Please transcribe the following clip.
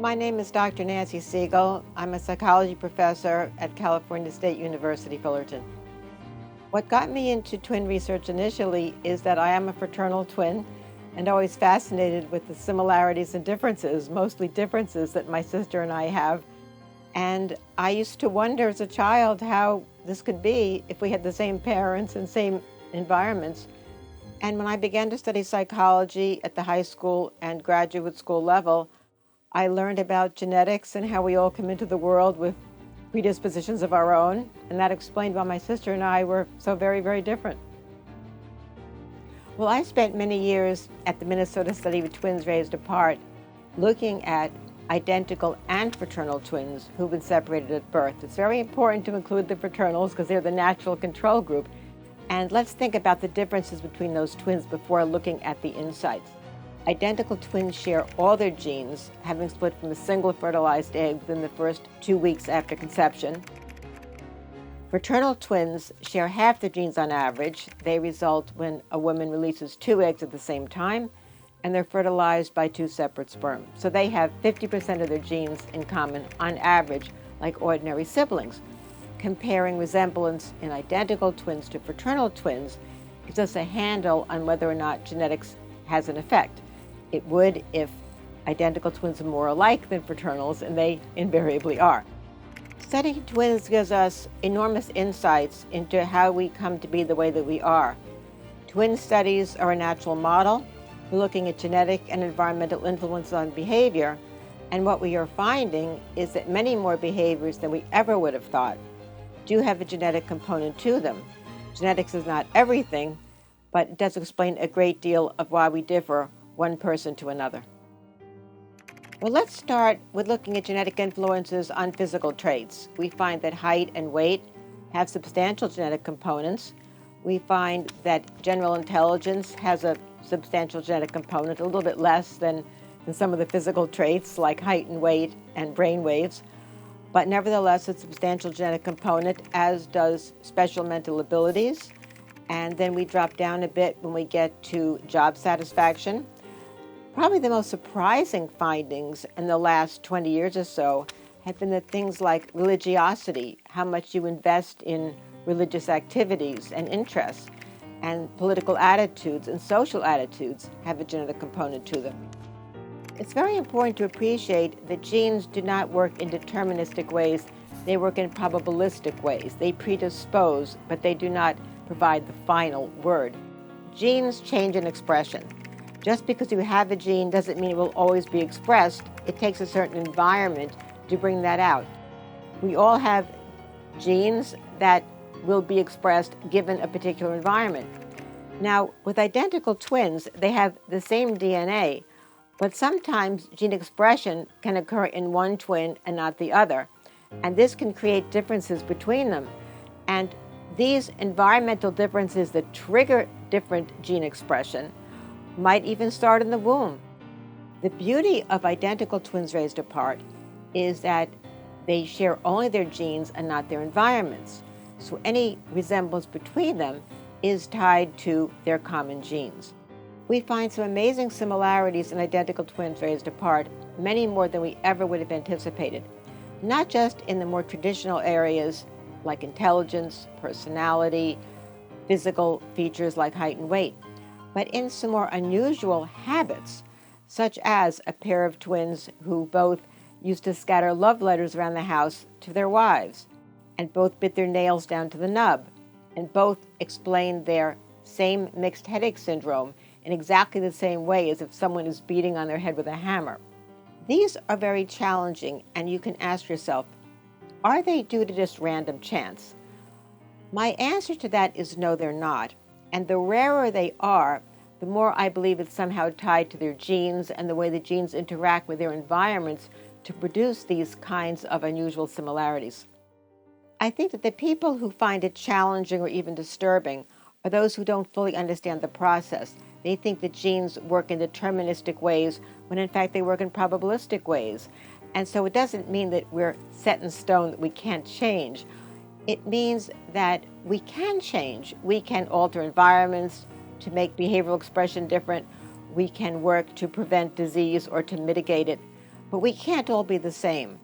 My name is Dr. Nancy Segal. I'm a psychology professor at California State University, Fullerton. What got me into twin research initially is that I am a fraternal twin and always fascinated with the similarities and differences, mostly differences that my sister and I have. And I used to wonder as a child how this could be if we had the same parents and same environments. And when I began to study psychology at the high school and graduate school level, I learned about genetics and how we all come into the world with predispositions of our own, and that explained why my sister and I were so very, very different. Well, I spent many years at the Minnesota Study of Twins Raised Apart looking at identical and fraternal twins who've been separated at birth. It's very important to include the fraternals because they're the natural control group. And let's think about the differences between those twins before looking at the insights. Identical twins share all their genes, having split from a single fertilized egg within the first 2 weeks after conception. Fraternal twins share half their genes on average. They result when a woman releases 2 eggs at the same time, and they're fertilized by 2 separate sperm. So they have 50% of their genes in common on average, like ordinary siblings. Comparing resemblance in identical twins to fraternal twins gives us a handle on whether or not genetics has an effect. It would if identical twins are more alike than fraternals, and they invariably are. Studying twins gives us enormous insights into how we come to be the way that we are. Twin studies are a natural model. We're looking at genetic and environmental influence on behavior, and what we are finding is that many more behaviors than we ever would have thought do have a genetic component to them. Genetics is not everything, but it does explain a great deal of why we differ one person to another. Well, let's start with looking at genetic influences on physical traits. We find that height and weight have substantial genetic components. We find that general intelligence has a substantial genetic component, a little bit less than some of the physical traits like height and weight and brain waves, but nevertheless a substantial genetic component, as does special mental abilities. And then we drop down a bit when we get to job satisfaction. Probably the most surprising findings in the last 20 years or so have been that things like religiosity, how much you invest in religious activities and interests, and political attitudes and social attitudes have a genetic component to them. It's very important to appreciate that genes do not work in deterministic ways. They work in probabilistic ways. They predispose, but they do not provide the final word. Genes change in expression. Just because you have a gene doesn't mean it will always be expressed. It takes a certain environment to bring that out. We all have genes that will be expressed given a particular environment. Now, with identical twins, they have the same DNA, but sometimes gene expression can occur in one twin and not the other, and this can create differences between them. And these environmental differences that trigger different gene expression might even start in the womb. The beauty of identical twins raised apart is that they share only their genes and not their environments. So any resemblance between them is tied to their common genes. We find some amazing similarities in identical twins raised apart, many more than we ever would have anticipated. Not just in the more traditional areas like intelligence, personality, physical features like height and weight, but in some more unusual habits, such as a pair of twins who both used to scatter love letters around the house to their wives, and both bit their nails down to the nub, and both explained their same mixed headache syndrome in exactly the same way as if someone is beating on their head with a hammer. These are very challenging, and you can ask yourself, are they due to just random chance? My answer to that is no, they're not. And the rarer they are, the more I believe it's somehow tied to their genes and the way the genes interact with their environments to produce these kinds of unusual similarities. I think that the people who find it challenging or even disturbing are those who don't fully understand the process. They think that genes work in deterministic ways when in fact they work in probabilistic ways. And so it doesn't mean that we're set in stone, that we can't change. It means that we can change. We can alter environments to make behavioral expression different. We can work to prevent disease or to mitigate it. But we can't all be the same.